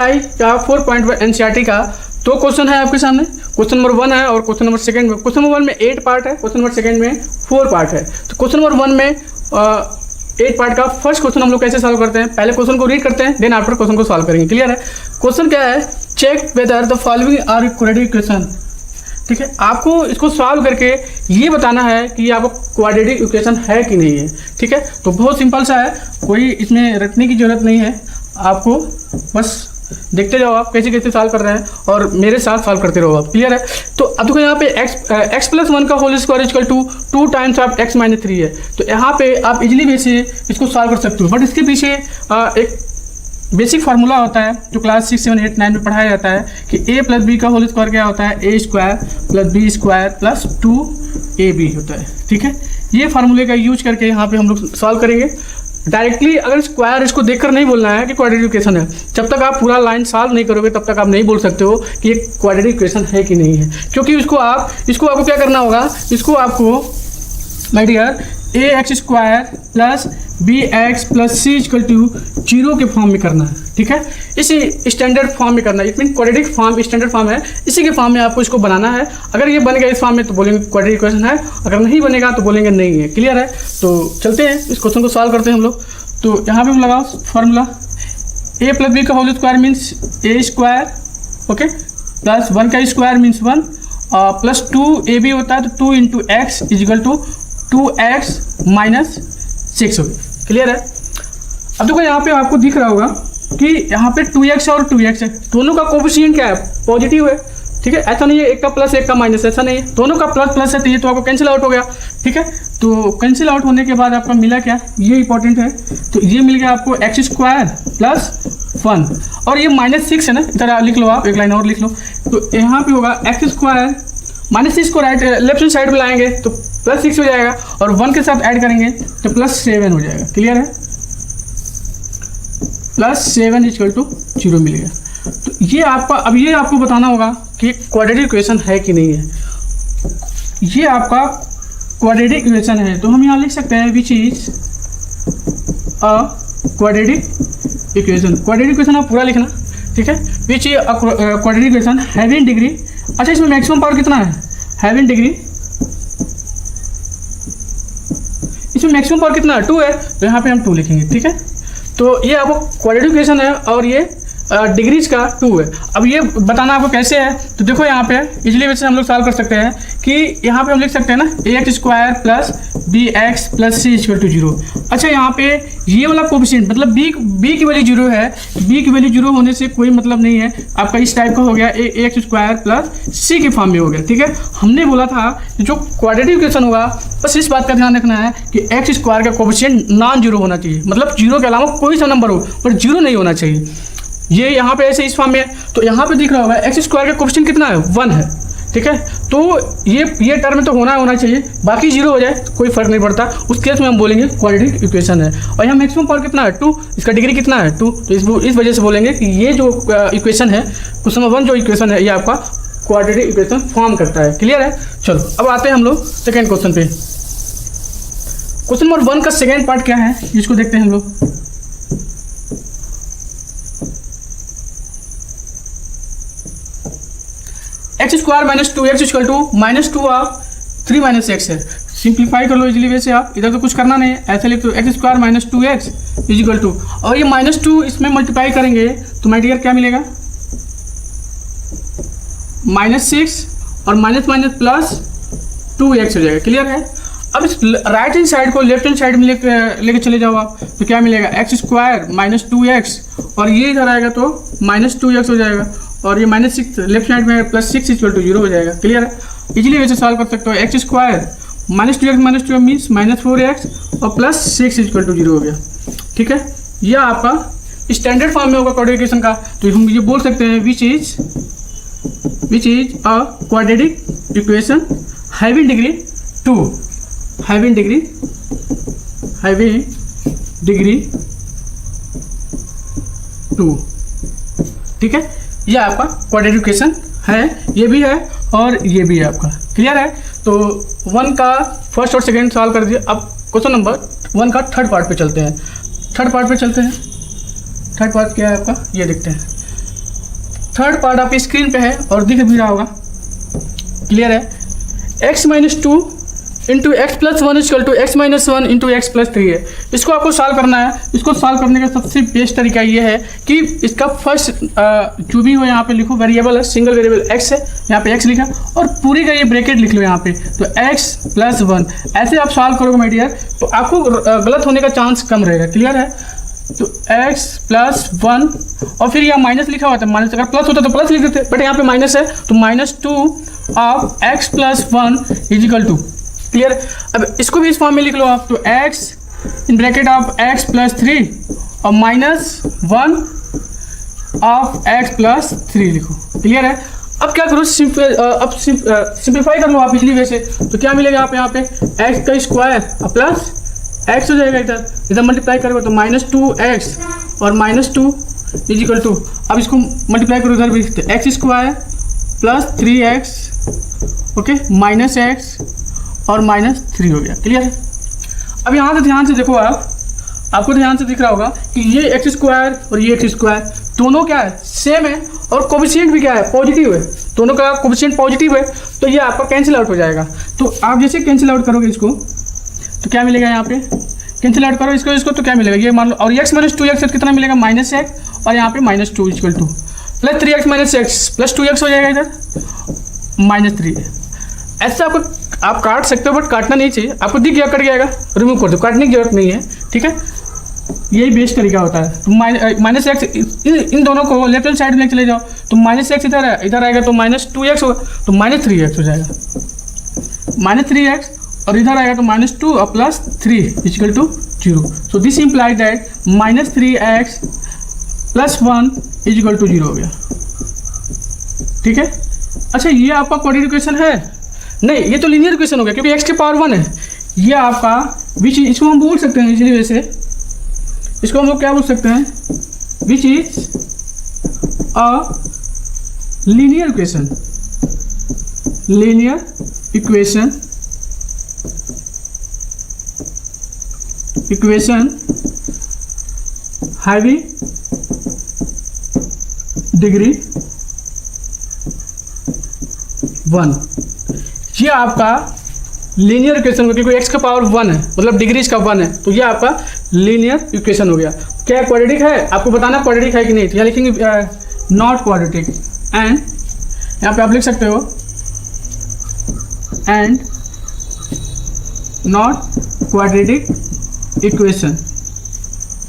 का 4.1 एनसीईआरटी का दो क्वेश्चन है आपके सामने। क्वेश्चन नंबर 1 है और क्वेश्चन नंबर सेकंड में। क्वेश्चन नंबर 1 में 8 पार्ट है, क्वेश्चन नंबर सेकंड में 4 पार्ट है। तो क्वेश्चन नंबर 1 में 8 पार्ट का फर्स्ट क्वेश्चन हम लोग कैसे सॉल्व करते हैं, पहले क्वेश्चन को रीड करते हैं, देन आफ्टर क्वेश्चन को सॉल्व करेंगे। क्लियर है? क्वेश्चन क्या है, check whether the following are quadratic equation. ठीक है, आपको इसको सॉल्व करके ये बताना है कि ये आपको क्वाड्रेटिक इक्वेशन है कि नहीं है। ठीक है, तो बहुत सिंपल सा है, कोई इसमें रटने की जरूरत नहीं है, आपको बस देखते जाओ आप कैसे कैसे सॉल्व कर रहे हैं और मेरे साथ सॉल्व करते रहो आप। क्लियर है? तो अब देखो यहाँ पे x प्लस 1 का whole square equal to 2 times of x minus 3 है। तो यहाँ पे आप इजीली वैसे इसको सॉल्व कर सकते हो, बट इसके पीछे एक बेसिक फार्मूला होता है जो क्लास 6, 7, 8, 9 में पढ़ाया जाता है कि a प्लस बी का होल स्क्वायर क्या होता है, a square plus b square plus 2ab होता है। ठीक है, ये फार्मूले का यूज करके यहाँ पे हम लोग सॉल्व करेंगे। डायरेक्टली अगर स्क्वायर इसको देखकर नहीं बोलना है कि क्वाड्रेटिक इक्वेशन है, जब तक आप पूरा लाइन सॉल्व नहीं करोगे तब तक आप नहीं बोल सकते हो कि ये क्वाड्रेटिक इक्वेशन है कि नहीं है। क्योंकि इसको आपको क्या करना होगा, इसको आपको my dear ax square plus bx plus c equal to 0 के फॉर्म में करना है। ठीक है, इसी स्टैंडर्ड फॉर्म में करना है। It mean quadratic form standard form है, इसी के फॉर्म में आपको इसको बनाना है। अगर ये बन गया इस फॉर्म में तो बोलेंगे क्वाड्रेटिक इक्वेशन है, अगर नहीं बनेगा तो बोलेंगे नहीं है। क्लियर है? तो चलते हैं इस क्वेश्चन को सॉल्व करते हैं हम लोग। तो यहाँ पे हम लगाओ फॉर्मूला, a प्लस बी का whole square means a square, okay, plus 1 का स्क्वायर मीन्स 1 प्लस 2ab होता है, तो 2 into x is equal to 2x minus 6 हो गया। क्लियर है? अब देखो यहाँ पे आपको दिख रहा होगा कि यहाँ पे 2x और 2x है, दोनों का कोफिशिएंट क्या है, पॉजिटिव है। ठीक है, ऐसा नहीं है एक का प्लस एक का माइनस, ऐसा नहीं है, दोनों का प्लस प्लस है, तो ये तो आपको कैंसिल आउट हो गया। ठीक है, तो कैंसिल आउट होने के बाद आपका मिला क्या, ये इंपॉर्टेंट है, तो ये मिल गया आपको x स्क्वायर प्लस 1 और ये माइनस 6 है ना, इधर लिख लो आप, एक लाइन और लिख लो। तो यहाँ पे होगा x स्क्वायर माइनस 6 को राइट लेफ्ट हैंड साइड में लाएंगे तो प्लस 6 हो जाएगा और 1 के साथ ऐड करेंगे तो प्लस 7 हो जाएगा। क्लियर है? प्लस 7 इक्वल टू 0 मिल गया। तो ये आपको बताना होगा कि क्वाड्रेटिक इक्वेशन है कि नहीं है। ये आपका क्वाड्रेटिक इक्वेशन है, तो हम यहाँ लिख सकते हैं which is a quadratic equation. Quadratic equation आप पूरा लिखना। ठीक है, विच is a quadratic equation having degree, अच्छा इसमें मैक्सिमम पावर कितना है, हैविंग डिग्री, इसमें मैक्सिमम पावर कितना है, 2 है, तो यहाँ पे हम 2 लिखेंगे। ठीक है, तो ये आपको क्वाड्रेटिक इक्वेशन है और ये डिग्रीज का 2 है। अब ये बताना आपको कैसे है, तो देखो यहाँ पे इजीली वैसे हम लोग सॉल्व कर सकते हैं कि यहाँ पे हम लिख सकते हैं ना ax square plus bx plus c equal to 0। अच्छा यहाँ पे ये वाला कोफिशिएंट मतलब b की वैल्यू 0 है, b की वैल्यू 0 होने से कोई मतलब नहीं है, आपका इस टाइप का हो गया ax स्क्वायर प्लस c के फॉर्म में हो गया। ठीक है, हमने बोला था जो क्वाड्रेटिक इक्वेशन होगा बस इस बात का ध्यान रखना है कि x स्क्वायर का कोफिशिएंट नॉन जीरो होना चाहिए, मतलब 0 के अलावा कोई सा नंबर हो पर 0 नहीं होना चाहिए। ये यहाँ पे ऐसे इस फॉर्म में, तो यहाँ पे दिख रहा होगा एक्स स्क्वायर का कोफिशिएंट कितना है, 1 है। ठीक है, तो ये टर्म तो होना चाहिए, बाकी 0 हो जाए तो कोई फर्क नहीं पड़ता, उस केस में हम बोलेंगे क्वाड्रेटिक इक्वेशन है। और यहाँ मैक्सिमम पावर कितना है, 2, इसका डिग्री कितना है, 2, तो इस वजह से बोलेंगे कि ये जो इक्वेशन है, क्वेश्चन नंबर 1 जो इक्वेशन है ये आपका क्वाड्रेटिक इक्वेशन फॉर्म करता है। क्लियर है? चलो अब आते हैं हम लोग सेकेंड क्वेश्चन पे। क्वेश्चन नंबर 1 का सेकेंड पार्ट क्या है इसको देखते हैं हम लोग। X square minus 2x equal to minus 2 of 3 minus x है। सिंप्लीफाई कर लो इजीली वैसे आप, इधर तो कुछ करना नहीं है, ऐसे लिख दो x square minus 2x is equal to, और ये माइनस 2 इसमें मल्टीप्लाई करेंगे तो माय डियर क्या मिलेगा, माइनस 6 और माइनस माइनस प्लस 2x हो जाएगा। क्लियर है? अब इस राइट हैंड साइड को लेफ्ट हैंड साइड में लेके चले जाओ आप, तो क्या मिलेगा, एक्स स्क्वायर माइनस 2x और ये इधर आएगा तो माइनस 2x हो जाएगा और ये माइनस 6 लेफ्ट साइड में प्लस 6 इक्वल टू 0 हो जाएगा। क्लियर है? इजीली वैसे सॉल्व कर सकते हो, x square minus 2x means minus 4x और प्लस 6 इक्वल टू 0 हो गया। ठीक है, यह आपका स्टैंडर्ड फॉर्म में होगा क्वाड्रेटिक इक्वेशन का, तो हम ये बोल सकते हैं which is a quadratic equation having degree 2, having degree 2। ठीक है, ये आपका क्वाड्रेटिक इक्वेशन है, ये भी है और ये भी है आपका। क्लियर है? तो 1 का फर्स्ट और सेकंड सॉल्व कर दिया। अब क्वेश्चन नंबर 1 का थर्ड पार्ट पे चलते हैं। थर्ड पार्ट क्या है आपका, ये देखते हैं। थर्ड पार्ट आपकी स्क्रीन पे है और दिख भी रहा होगा, क्लियर है। x minus two into x plus one is equal to x minus one into x plus three है। इसको आपको सॉल्व करना है। इसको सॉल्व करने का सबसे बेस्ट तरीका ये है कि इसका फर्स्ट जो भी हो यहाँ पे लिखो, वेरिएबल है, सिंगल वेरिएबल x है, यहाँ पे x लिखा और पूरी का ये ब्रैकेट लिख लो यहाँ पे, तो x प्लस वन। ऐसे आप सॉल्व करोगे माय डियर तो आपको गलत होने का चांस कम रहेगा, क्लियर है। तो x प्लस वन और फिर यहाँ माइनस लिखा हुआ था, माइनस अगर प्लस होता तो प्लस लिख देते, बट यहाँ पे माइनस है तो minus two of x plus one is equal to, clear. अब इसको भी इस फॉर्म में लिख लो आप, तो x in bracket of x plus three और minus one of x plus three लिखो, क्लियर है। अब क्या करो, सिंप्लीफाई कर लो आप पिछली वे से, तो क्या मिलेगा आप यहाँ पे x का स्क्वायर प्लस x हो जाएगा, इधर मल्टीप्लाई करोगे तो माइनस टू एक्स और माइनस टू इजिकल टू, अब इसको मल्टीप्लाई करो इधर भी, तो x square plus three x okay minus x और माइनस थ्री हो गया, क्लियर है। अब यहाँ से ध्यान से देखो आपको ध्यान से दिख रहा होगा कि ये एक्स स्क्वायर और ये एक्स स्क्वायर दोनों क्या है, सेम है और कोफिशिएंट भी क्या है, पॉजिटिव है, दोनों का कोफिशिएंट पॉजिटिव है, तो ये आपका कैंसिल आउट हो जाएगा। तो आप जैसे कैंसिल आउट करोगे इसको तो क्या मिलेगा, यहाँ पे कैंसिल आउट करो इसको तो क्या मिलेगा, ये मान लो, और एक्स माइनस टू एक्स कितना मिलेगा, माइनस एक्स और यहाँ पे minus two equal two plus three x minus x plus two x हो जाएगा, इधर माइनस थ्री। ऐसा आपको आप काट सकते हो बट काटना नहीं चाहिए, आपको दिख गया कट जाएगा, रिमूव कर दो, काटने की जरूरत नहीं है, ठीक है। यही बेस्ट तरीका होता है। तो माइनस एक्स इन दोनों को लेफ्ट हैंड साइड में चले जाओ, तो माइनस एक्स इधर है, इधर आएगा तो माइनस टू एक्स होगा, तो माइनस थ्री एक्स हो जाएगा, माइनस थ्री एक्स और इधर आएगा तो माइनस टू और plus three equal to zero. So this implies that minus three x plus one equal to zero हो गया, ठीक है। अच्छा ये आपका क्वाड्रेटिक इक्वेशन है नहीं, ये तो लीनियर इक्वेशन हो गया क्योंकि x के पावर वन है। ये आपका विच इज, इसको हम बोल सकते हैं इसीलिए वैसे, इसको हम लोग क्या बोल सकते हैं, which is a linear equation, linear equation, equation heavy degree one. ये आपका लीनियर इक्वेशन हो, क्योंकि x का पावर वन है मतलब डिग्री इसका वन है, तो ये आपका लीनियर इक्वेशन हो गया। क्या क्वाड्रेटिक है, आपको बताना क्वाड्रेटिक है कि नहीं, तो यहाँ लिखेंगे नॉट क्वाड्रेटिक, एंड यहाँ पे आप लिख सकते हो and not quadratic equation,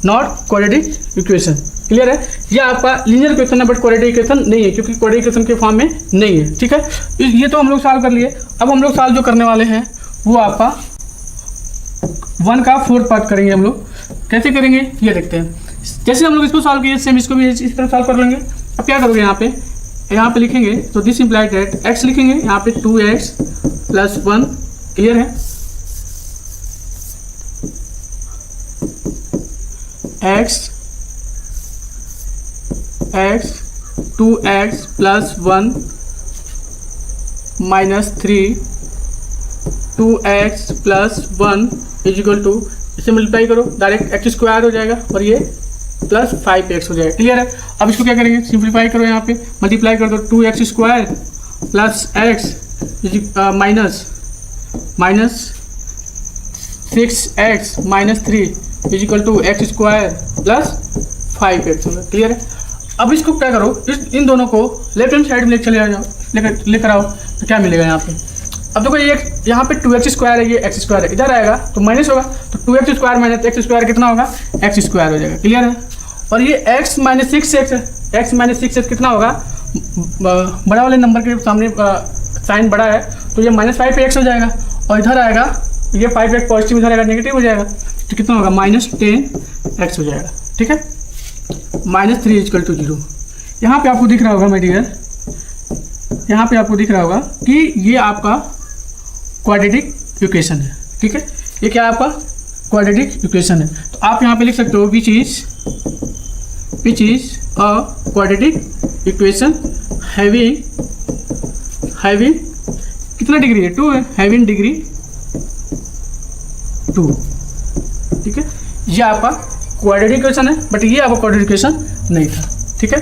not quadratic equation, clear है। ये आपका लीनियर इक्वेशन है बट क्वाड्रेटिक इक्वेशन नहीं है, क्योंकि क्वाड्रेटिक इक्वेशन के फॉर्म में नहीं है, ठीक है। ये तो हम लोग सॉल्व कर लिए। अब हम लोग सॉल्व जो करने वाले हैं वो आपका वन का फोर्थ पार्ट करेंगे। हम लोग कैसे करेंगे ये देखते हैं। जैसे हम लोग इसको सॉल्व किए सेम इसको भी इस तरह सॉल्व कर लेंगे। अब क्या करोगे, यहाँ पे लिखेंगे तो दिस इम्प्लाइड दैट एक्स लिखेंगे यहाँ पे two x plus one, clear है। X two x plus one minus three two x plus one is equal to, इसे मल्टीप्लाई करो डायरेक्ट एक्स स्क्वायर हो जाएगा और ये प्लस फाइव एक्स हो जाएगा, क्लियर है। अब इसको क्या करेंगे, सिंप्लीफाई करो, यहाँ पे मल्टीप्लाई कर दो, two x square plus x minus six x minus three is equal to x square plus five x होगा, क्लियर है। अब इसको क्या करो, इन दोनों को लेफ्ट हैंड साइड में लेकर आओ, तो क्या मिलेगा यहाँ पे। अब देखो ये यहाँ पे टू एक्स स्क्वायर है, ये एक्स स्क्वायर है, इधर आएगा तो माइनस होगा, तो two x square minus x square कितना होगा, एक्स स्क्वायर हो जाएगा, क्लियर है। और ये एक्स माइनस सिक्स एक्स है, एक्स माइनस सिक्स एक्स कितना होगा, बड़ा वाले नंबर के सामने साइन बड़ा है तो ये माइनस फाइव एक्स हो जाएगा, और इधर आएगा ये फाइव एक्स पॉजिटिव, इधर आएगा नेगेटिव हो जाएगा, तो कितना होगा माइनस टेन एक्स हो जाएगा, ठीक है। Minus three is equal to zero. यहाँ पे आपको दिख रहा होगा माय डियर, यहाँ पे आपको दिख रहा होगा कि ये आपका क्वाड्रेटिक इक्वेशन है, ठीक है। ये क्या आपका क्वाड्रेटिक इक्वेशन है, तो आप यहाँ पे लिख सकते हो विच is a quadratic equation having कितना डिग्री है, टू है, हैविंग डिग्री टू, ठीक है। ये आपका क्वाड्रेटिक इक्वेशन है बट ये आपका क्वाड्रेटिक इक्वेशन नहीं था, ठीक है।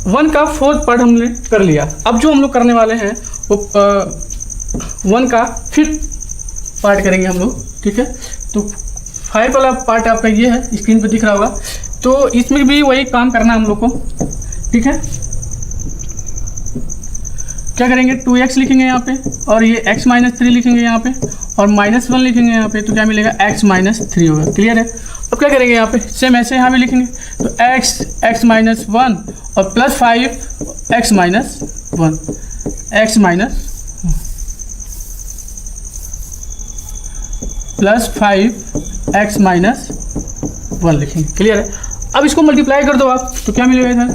1 का 4th पार्ट हमने कर लिया। अब जो हम लोग करने वाले हैं वो 1 का 5th पार्ट करेंगे हम लोग, ठीक है। तो 5 वाला पार्ट आपका ये है, स्क्रीन पे दिख रहा होगा। तो इसमें भी वही काम करना है हम लोग को, ठीक है। क्या करेंगे, 2x लिखेंगे यहाँ पे, और ये x - 3 लिखेंगे यहाँ पे, और -1 लिखेंगे यहाँ पे, तो क्या मिलेगा, x - 3 होगा। क्लियर है। अब क्या करेंगे यहाँ पे, सेम ऐसे यहाँ पे लिखेंगे, तो x - 1 और प्लस 5 x - 1 प्लस 5 x - 1 लिखेंगे। क्लियर है। अब इसको मल्टीप्लाई कर दो आप, तो क्या मिलेगा इधर,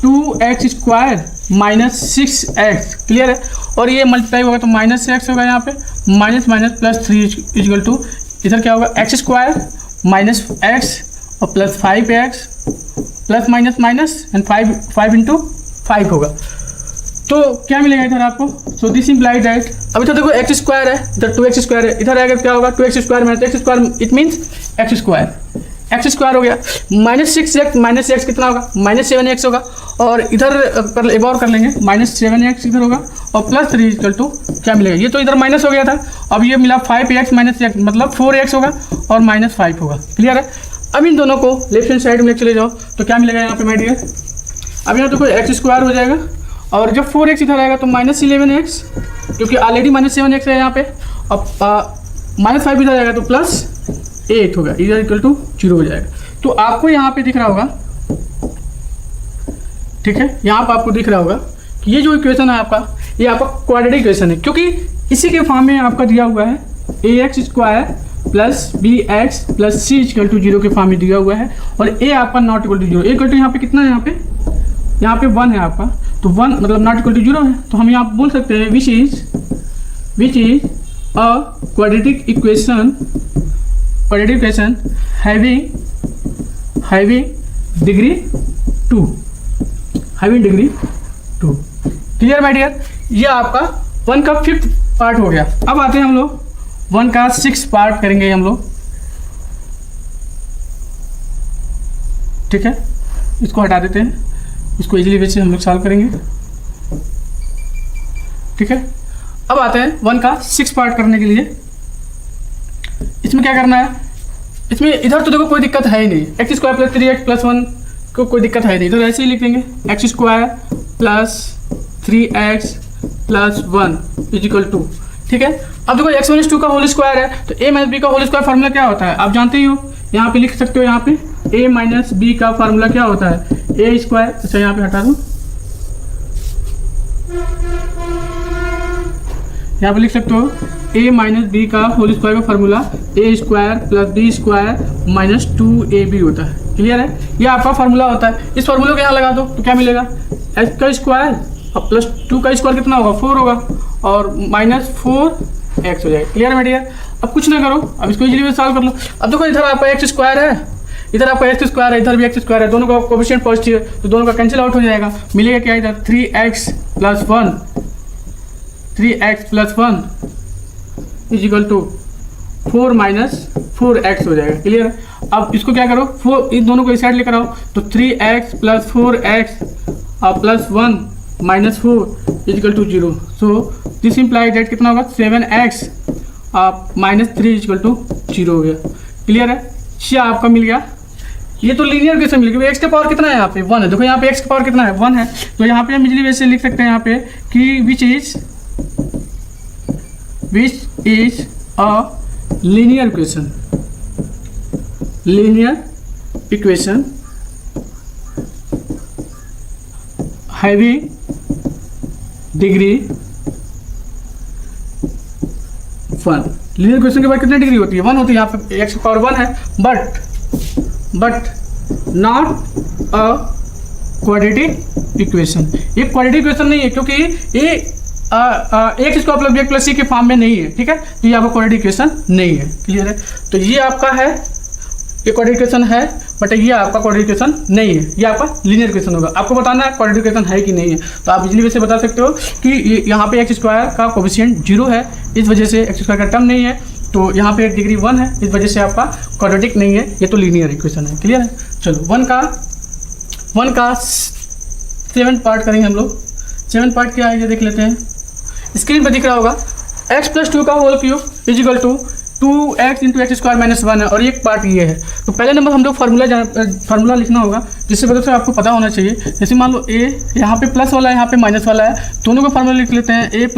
2x² - 6x। क्लियर है। और ये मल्टीप्लाई होगा तो -6 होगा यहाँ पे, माइनस प्लस 3 इक्वल टू इधर क्या होगा, x² - x और plus 5x plus minus and 5 into 5 होगा। तो क्या मिलेगा इधर आपको, सो दिस इम्प्लाइड दैट, अब इधर देखो x² है, इधर 2x² है, इधर आएगा क्या होगा, 2x² - x², it means x² हो गया। -6x कितना होगा, -7x होगा, और इधर एक और कर लेंगे, -7x इधर होगा, और प्लस 3 इक्वल टू क्या मिलेगा, ये तो इधर माइनस हो गया था, अब ये मिला 5x - x मतलब 4x होगा, और -5 होगा। क्लियर है। अब इन दोनों को लेफ्ट हैंड साइड में चले जाओ, तो क्या मिलेगा यहाँ पे माय डियर, अब यहाँ देखो x² हो जाएगा, और जब 4x इधर आएगा तो -11x, क्योंकि ऑलरेडी -7x है यहाँ पे, अब -5 इधर आएगा तो प्लस 8 होगा, इधर इक्वल टू 0 हो जाएगा। तो आपको यहाँ पे दिख रहा होगा, ठीक है, यहाँ पर आपको दिख रहा होगा कि ये जो इक्वेशन है आपका, ये आपका क्वाड्रेटिक इक्वेशन है, क्योंकि इसी के फॉर्म में आपका दिया हुआ है ax² plus bx plus c equal to 0 के फॉर्म में दिया हुआ है, और a आपका not equal to 0, equal to यहाँ पे कितना है, यहाँ पे 1 है आपका, तो 1 मतलब नॉट इक्वल टू 0 है, तो हम यहाँ बोल सकते हैं which is a quadratic equation having degree 2। Clear my dear. ये आपका 1 का 5th पार्ट हो गया। अब आते हैं हम लोग 1 का 6th पार्ट करेंगे हम लोग, ठीक है। इसको हटा देते हैं, इसको इजीली वे से हम लोग सॉल्व करेंगे, ठीक है। अब आते हैं 1 का 6th पार्ट करने के लिए। इसमें क्या करना है, इसमें इधर तो देखो कोई दिक्कत है ही नहीं, x² + 3x + 1 को कोई दिक्कत है नहीं, इधर ऐसे ही लिख देंगे, x² + 3x + 1 = 2, ठीक है। अब देखो x - 2 का होल स्क्वायर है, तो a - b का होल स्क्वायर फार्मूला क्या होता है, आप जानते ही हो, यहाँ पे लिख सकते हो, यहाँ पे a - b का फार्मूला क्या होता है, a², अच्छा यहाँ पे हटा दूँ, यहाँ पे लिख सकते हो a - b का होल स्क्वायर का फार्मूला a² + b² - 2ab होता है। क्लियर है। ये आपका फार्मूला होता है। इस फार्मूले को यहाँ लगा दो तो क्या मिलेगा, x² और प्लस 2 का स्क्वायर कितना होगा, 4 होगा, और -4x हो जाएगा। क्लियर है डियर। अब कुछ ना करो, अब इसको इजीली सॉल्व कर लो। अब देखो इधर आपका x² है, इधर आपका x² है, इधर भी x² है, दोनों का कोएफिशिएंट पॉजिटिव है, तो दोनों का कैंसिल आउट हो जाएगा। मिलेगा क्या इधर, 3x + 1 = 4 - 4x हो जाएगा। क्लियर है। अब इसको क्या करो, 4 इन दोनों को इस साइड लेकर आओ, तो 3x + 4x + 1 - 4 = 0। So this imply that कितना होगा, 7x - 3 = 0 हो गया। क्लियर है। ये आपका मिल गया। ये तो लीनियर कैसे मिल गया, x का पावर कितना है, यहाँ पे 1 है। देखो यहाँ पे x का पावर कितना है, 1 है, तो यहाँ पे हम इजीली वैसे लिख सकते हैं यहाँ पे कि विच is a linear equation having degree 1। Linear equation के बाद कितनी डिग्री होती है, 1 होती है। यहाँ पे x का पावर 1 है, but not a quadratic equation. ये क्वाड्रेटिक इक्वेशन नहीं है, क्योंकि ये x² + b + c के फॉर्म में नहीं है, ठीक है। तो ये आपका क्वाड्रेटिक इक्वेशन नहीं है। क्लियर है। तो ये आपका है, ये क्वाड्रेटिक इक्वेशन है, बट ये आपका क्वाड्रेटिक इक्वेशन नहीं है, ये आपका लीनियर इक्वेशन होगा। आपको बताना है क्वाड्रेटिक इक्वेशन है कि नहीं है, तो आप इजीली वैसे बता सकते हो कि यहाँ पे x² का कोएफिशिएंट 0 है, इस वजह से x² का टर्म नहीं है, तो यहाँ पे डिग्री 1 है, इस वजह से आपका क्वाड्रेटिक नहीं है, ये तो लीनियर इक्वेशन है। क्लियर है। चलो 1 का 7 पार्ट करेंगे हम लोग। 7 पार्ट क्या है ये देख लेते हैं। स्क्रीन पर दिख रहा होगा x + 2 का whole cube is equal to 2x × x² - 1 है, और एक पार्ट ये है। तो पहले नंबर हम लोग फार्मूला लिखना होगा, जिससे वजह से आपको पता होना चाहिए। जैसे मान लो a यहाँ पे प्लस वाला है, यहाँ पे माइनस वाला है, दोनों का फार्मूला लिख लेते हैं। a +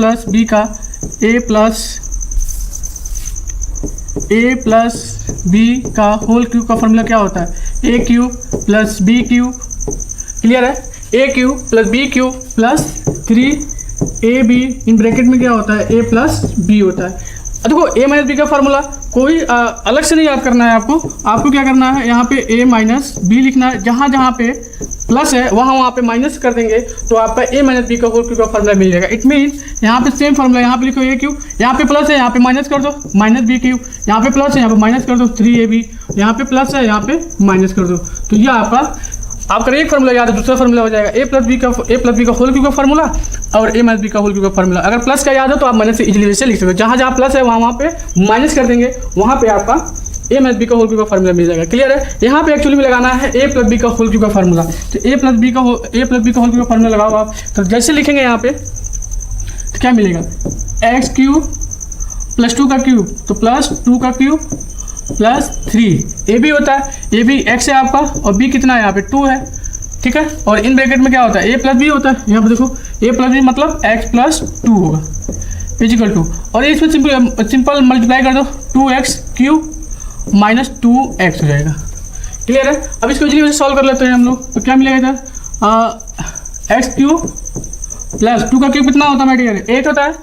b का होल क्यूब का फार्मूला क्या होता है? a³ + b³। क्लियर है? a³ + b³ + 3ab in bracket में क्या होता है? a + b होता है। देखो a - b का फार्मूला कोई अलग से नहीं याद करना है आपको क्या करना है, यहाँ पे a - b लिखना है। जहाँ जहाँ पे प्लस है वहाँ पे माइनस कर देंगे, तो आपका a - b का होल क्यूब का फार्मूला मिल जाएगा। इट मीन यहाँ पे सेम फार्मूला, यहाँ पे लिखो a³, यहाँ पे प्लस है, यहाँ पे माइनस कर दो -b³, यहाँ पे प्लस है, यहाँ पे माइनस कर दो 3ab, यहाँ पे प्लस है, यहाँ पे माइनस कर दो। तो ये आपका एक फार्मूला याद है, दूसरा फार्मूला हो जाएगा a + b का होल क्यूब का फार्मूला और a - b का होल क्यूब का फार्मूला। अगर प्लस का याद हो तो आप माइनस से इजीली वैसे लिख सकते हो। जहाँ जहाँ प्लस है वहाँ पे माइनस कर देंगे, वहाँ पे आपका a - b का होल क्यूब का फार्मूला मिल जाएगा। क्लियर है? यहाँ पे एक्चुअली में लगाना है a + b का होल क्यूब का फार्मूला। तो a + b का होल क्यूब का फार्मूला लगाओ आप। तो जैसे लिखेंगे यहाँ पे तो क्या मिलेगा? x³ + 2 का क्यूब, तो +2 का क्यूब + 3 ab होता है। ab x है आपका, और b कितना है? यहाँ पे 2 है। ठीक है? और इन ब्रैकेट में क्या होता है? a + b होता है। यहाँ पे देखो a + b मतलब x + 2 होगा इजिकल टू, और इसमें सिंपल मल्टीप्लाई कर दो, 2x³ - 2x हो जाएगा। क्लियर है? अब इसको इजीली सॉल्व कर लेते हैं हम लोग। तो क्या मिलेगा इधर? x³ + 2 का क्यूब कितना होता है मेरे डियर? 8 होता है,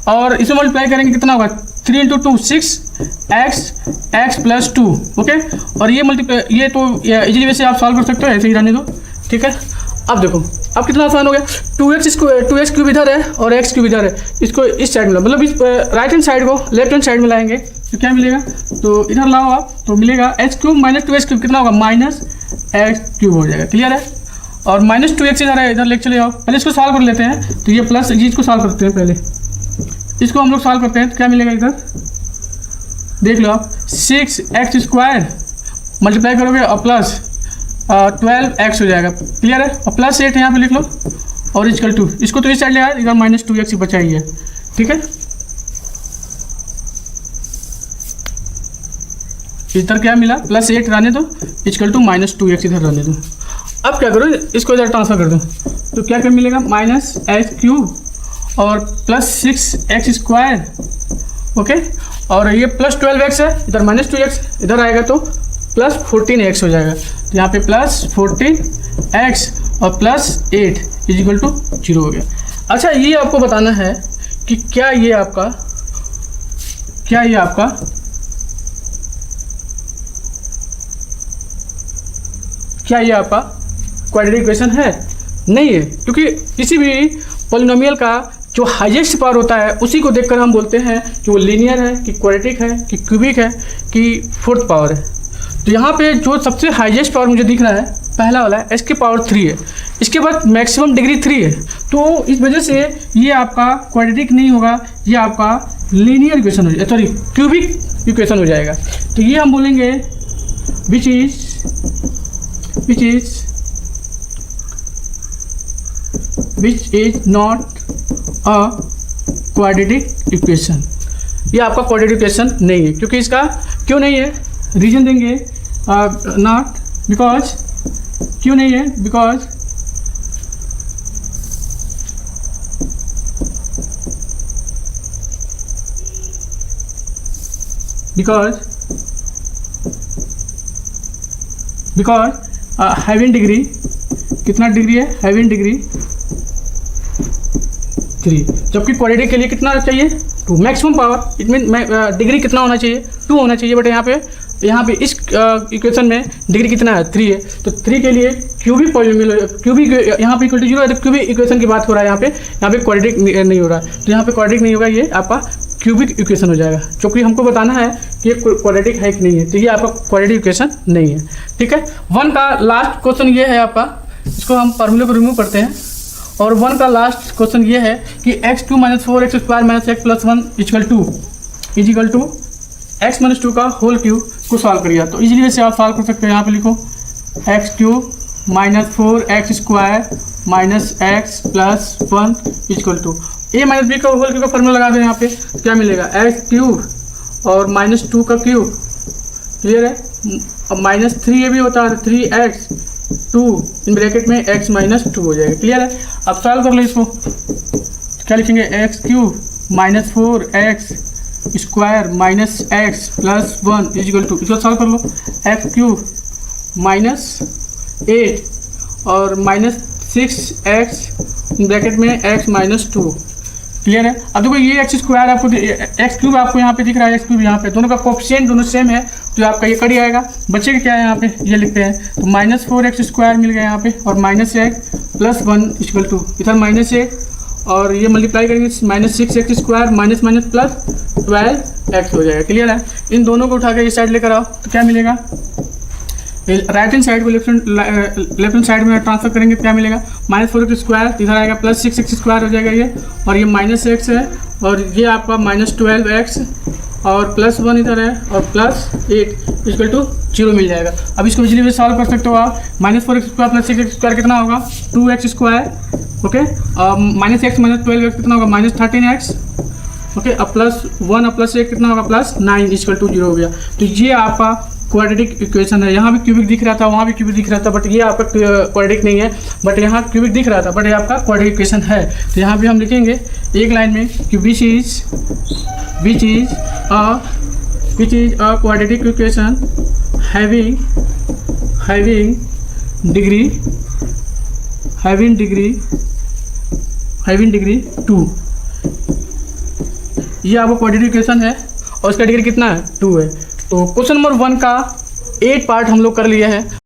और इसे मल्टीप्लाई करेंगे कितना होगा? 3 × 2 6x + 2। ओके, और ये तो इजीली वैसे आप सॉल्व कर सकते हो, ऐसे ही रहने दो। ठीक है? अब देखो अब कितना आसान हो गया। 2x³ इधर है और x³ इधर है, इसको इस साइड में मतलब इस राइट हैंड साइड को लेफ्ट हैंड साइड में लाएंगे तो क्या मिलेगा? तो इधर लाओ आप, तो मिलेगा x³ - 2x³ कितना होगा? -x³ हो जाएगा। क्लियर है? और -2x इधर है, इधर लेके चले जाओ। पहले इसको सॉल्व कर लेते हैं। तो ये प्लस इसको सॉल्व करते हैं, पहले इसको हम लोग सॉल्व करते हैं। तो क्या मिलेगा इधर? देख लो आप, 6x² मल्टीप्लाई करोगे और प्लस 12x हो जाएगा। क्लियर है? और +8 यहाँ पे लिख लो, और इक्वल टू इसको तो इस साइड ले आया, इधर -2x ही बचा ही है। ठीक है? इधर क्या मिला? +8 रहने दो, इक्वल टू -2x इधर रहने दो। अब क्या करो, इसको इधर ट्रांसफर कर दो, तो क्या क्या मिलेगा? -x³ और +6x²। ओके, और ये +12x है, इधर -2x, इधर आएगा तो +14x हो जाएगा। तो यहाँ पे +14x और +8 इजिकल टू 0 हो गया। अच्छा, ये आपको बताना है कि क्या ये आपका क्वाड्रेटिक इक्वेशन है? नहीं है, क्योंकि किसी भी पॉलिनोमियल का जो हाईएस्ट पावर होता है उसी को देखकर हम बोलते हैं कि वो लीनियर है, कि क्वाड्रेटिक है, कि क्यूबिक है, कि फोर्थ पावर है। तो यहाँ पे जो सबसे हाईएस्ट पावर मुझे दिख रहा है पहला वाला है, इसकी पावर 3 है, इसके बाद मैक्सिमम डिग्री 3 है। तो इस वजह से ये आपका क्वाड्रेटिक नहीं होगा, ये आपका लीनियर इक्वेशन हो जाएगा, सॉरी क्यूबिक इक्वेशन हो जाएगा। तो ये हम बोलेंगे which is not a quadratic equation. ये आपका क्वाड्रेटिक इक्वेशन नहीं है। क्योंकि इसका क्यों नहीं है, रीजन देंगे, नॉट बिकॉज, क्यों नहीं है, बिकॉज हैविंग डिग्री, कितना डिग्री है? हैविंग डिग्री 3, जबकि क्वाड्रेटिक के लिए कितना चाहिए? 2 maximum power. It mean degree कितना होना चाहिए? 2 होना चाहिए, बट यहाँ पे इस इक्वेशन में डिग्री कितना है? 3 है। तो 3 के लिए क्यूबिक पॉलिनोमियल, क्यूबिक यहाँ पे इक्वल टू 0 है, तो क्यूबिक इक्वेशन की बात हो रहा है। यहाँ पे क्वाड्रेटिक नहीं हो रहा है, तो यहाँ पे क्वाड्रेटिक नहीं होगा, ये आपका क्यूबिक इक्वेशन हो जाएगा। क्योंकि हमको बताना है कि ये क्वाड्रेटिक है कि नहीं है, तो ये आपका क्वाड्रेटिक इक्वेशन नहीं है। ठीक है? 1 का लास्ट क्वेश्चन ये है आपका, इसको हम फार्मूले को रिमूव करते हैं। और 1 का लास्ट क्वेश्चन ये है कि x2 - 4x² - x + 1 is equal to x - 2 का होल क्यूब को सॉल्व करिए। तो इजीली से आप सॉल्व कर सकते हो। यहाँ पे लिखो x³ - 4x² minus x plus 1 equal to a minus b का होल क्यूब का फॉर्मूला लगा दें यहाँ पे, क्या मिलेगा एक्स क्यूब और माइनस 2 का क्यूब, क्लियर है। अब माइनस 3 ये भी होता है 3x 2 इन ब्रैकेट में x माइनस 2 हो जाएगा, क्लियर है। अब सॉल्व कर लो इसको, क्या लिखेंगे x cube minus 4x square minus x plus 1 is equal to, इसको सॉल्व कर लो, एक्स क्यूब माइनस 8 और माइनस 6x ब्रैकेट में x माइनस 2, क्लियर है। अब देखो ये एक्स स्क्वायर आपको एक्स क्यूब आपको यहाँ पे दिख रहा है, एक्स क्यूब यहाँ पे, दोनों का कोफिशिएंट दोनों सेम है तो आपका ये कट आएगा। बच्चे का क्या है यहाँ पे ये लिखते हैं, तो माइनस 4x स्क्वायर मिल गया यहाँ पे और minus x plus 1 equal to इधर माइनस 8 और ये मल्टीप्लाई करेंगे minus 6x square minus minus plus 12x हो जाएगा, क्लियर है। इन दोनों को उठा के इस साइड लेकर आओ तो क्या मिलेगा, राइट हैंड साइड को लेफ्ट हैंड साइड में ट्रांसफर करेंगे, क्या मिलेगा माइनस 4x स्क्वायर इधर आएगा प्लस 6x स्क्वायर हो जाएगा ये, और ये माइनस x है और ये आपका माइनस 12x और प्लस 1 इधर है और प्लस 8 इक्वल टू 0 मिल जाएगा। अब इसको इजीली सॉल्व कर सकते हो आप, minus 4x square plus 6x square कितना होगा 2x square, okay, minus x minus 12x कितना होगा माइनस 13x, ओके, अब प्लस 1 और प्लस 8 कितना होगा प्लस 9 इक्वल टू 0 हो गया। तो ये आपका क्वाड्रेटिक इक्वेशन है। यहाँ भी क्यूबिक दिख रहा था, वहाँ भी क्यूबिक दिख रहा था, बट ये आपका क्वाड्रेटिक नहीं है, बट यहाँ क्यूबिक दिख रहा था, बट ये आपका क्वाड्रेटिक इक्वेशन है। तो यहाँ भी हम लिखेंगे एक लाइन में कि विच is a quadratic equation having degree 2। ये आपका क्वाड्रेटिक इक्वेशन है और उसका डिग्री कितना है 2 है। तो क्वेश्चन नंबर 1 का 8 पार्ट हम लोग कर लिए हैं।